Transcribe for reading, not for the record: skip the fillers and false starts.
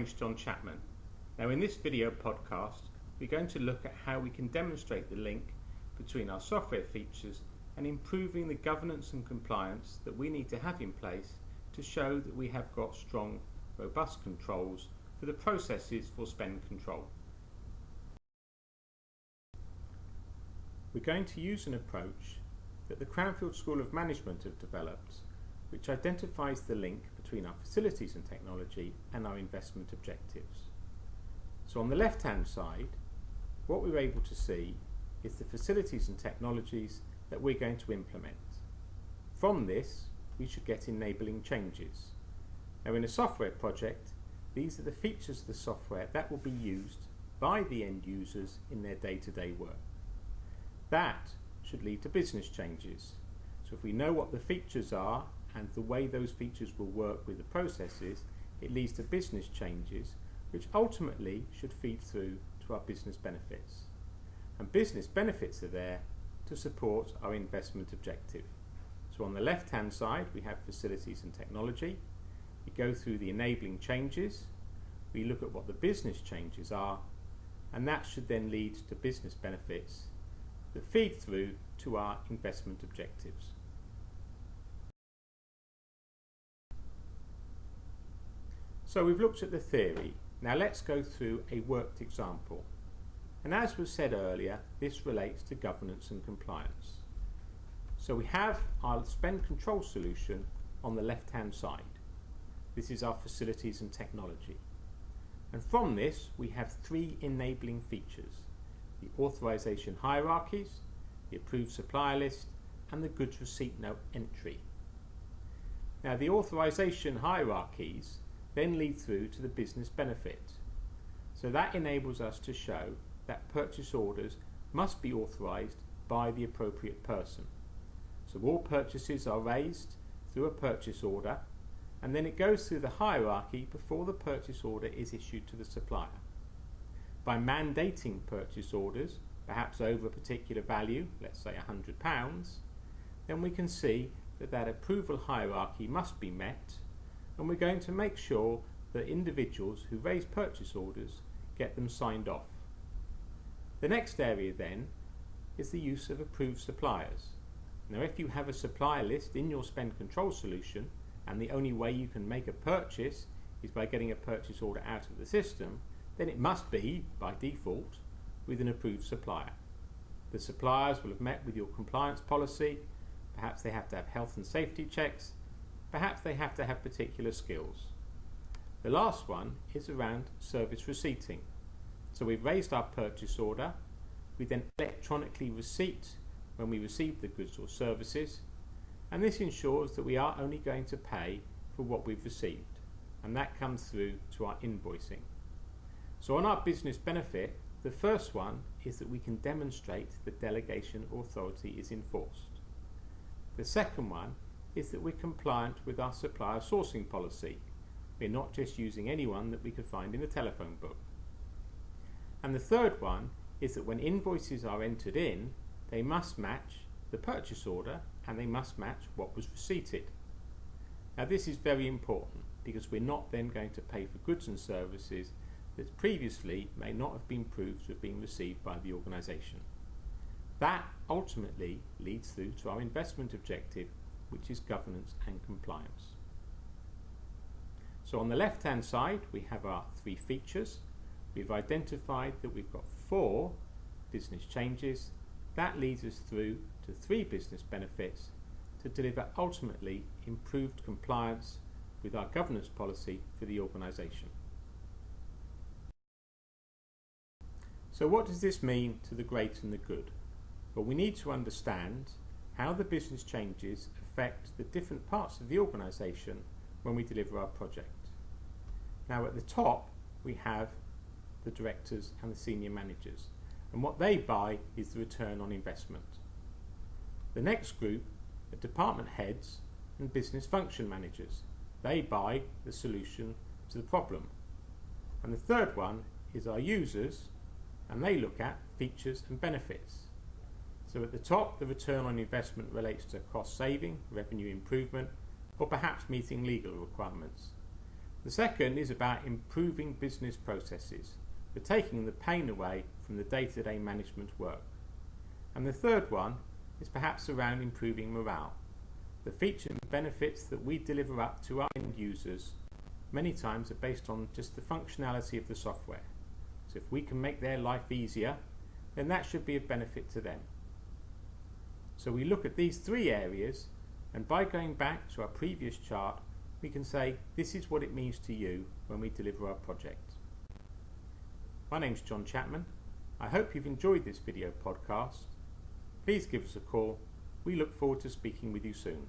name's John Chapman. Now in this video podcast we're going to look at how we can demonstrate the link between our software features and improving the governance and compliance that we need to have in place to show that we have got strong, robust controls for the processes for spend control. We're going to use an approach that the Cranfield School of Management have developed, which identifies the link between our facilities and technology and our investment objectives. So on the left hand side, what we're able to see is the facilities and technologies that we're going to implement. From this we should get enabling changes. Now in a software project, these are the features of the software that will be used by the end users in their day-to-day work. That should lead to business changes. So if we know what the features are and the way those features will work with the processes, it leads to business changes which ultimately should feed through to our business benefits. And business benefits are there to support our investment objective. So on the left hand side we have facilities and technology. We go through the enabling changes, we look at what the business changes are, and that should then lead to business benefits that feed through to our investment objectives. So we've looked at the theory. Now let's go through a worked example. And as was said earlier, this relates to governance and compliance. So we have our spend control solution on the left hand side. This is our facilities and technology. And from this we have three enabling features: the authorization hierarchies, the approved supplier list, and the goods receipt note entry. Now the authorization hierarchies then lead through to the business benefit. So that enables us to show that purchase orders must be authorized by the appropriate person. So all purchases are raised through a purchase order, and then it goes through the hierarchy before the purchase order is issued to the supplier. By mandating purchase orders, perhaps over a particular value, let's say £100, then we can see that that approval hierarchy must be met, and we're going to make sure that individuals who raise purchase orders get them signed off. The next area then is the use of approved suppliers. Now if you have a supplier list in your spend control solution and the only way you can make a purchase is by getting a purchase order out of the system, then it must be, by default, with an approved supplier. The suppliers will have met with your compliance policy, perhaps they have to have health and safety checks, perhaps they have to have particular skills. The last one is around service receipting. So we've raised our purchase order, we then electronically receipt when we receive the goods or services, and this ensures that we are only going to pay for what we've received, and that comes through to our invoicing. So on our business benefit, the first one is that we can demonstrate that delegation authority is enforced. The second one is that we're compliant with our supplier sourcing policy. We're not just using anyone that we could find in the telephone book. And the third one is that when invoices are entered in, they must match the purchase order and they must match what was receipted. Now this is very important because we're not then going to pay for goods and services that previously may not have been proved to have been received by the organisation. That ultimately leads through to our investment objective, which is governance and compliance. So on the left hand side we have our three features. We've identified that we've got 4 business changes. That leads us through to 3 business benefits to deliver ultimately improved compliance with our governance policy for the organisation. So what does this mean to the great and the good? Well, we need to understand how the business changes affect the different parts of the organisation when we deliver our project. Now at the top we have the directors and the senior managers, and what they buy is the return on investment. The next group are department heads and business function managers. They buy the solution to the problem. And the third one is our users, and they look at features and benefits. So at the top, the return on investment relates to cost saving, revenue improvement, or perhaps meeting legal requirements. The second is about improving business processes, for taking the pain away from the day-to-day management work. And the third one is perhaps around improving morale. The features and benefits that we deliver up to our end users many times are based on just the functionality of the software. So if we can make their life easier, then that should be of benefit to them. So we look at these three areas, and by going back to our previous chart, we can say this is what it means to you when we deliver our project. My name's John Chapman. I hope you've enjoyed this video podcast. Please give us a call. We look forward to speaking with you soon.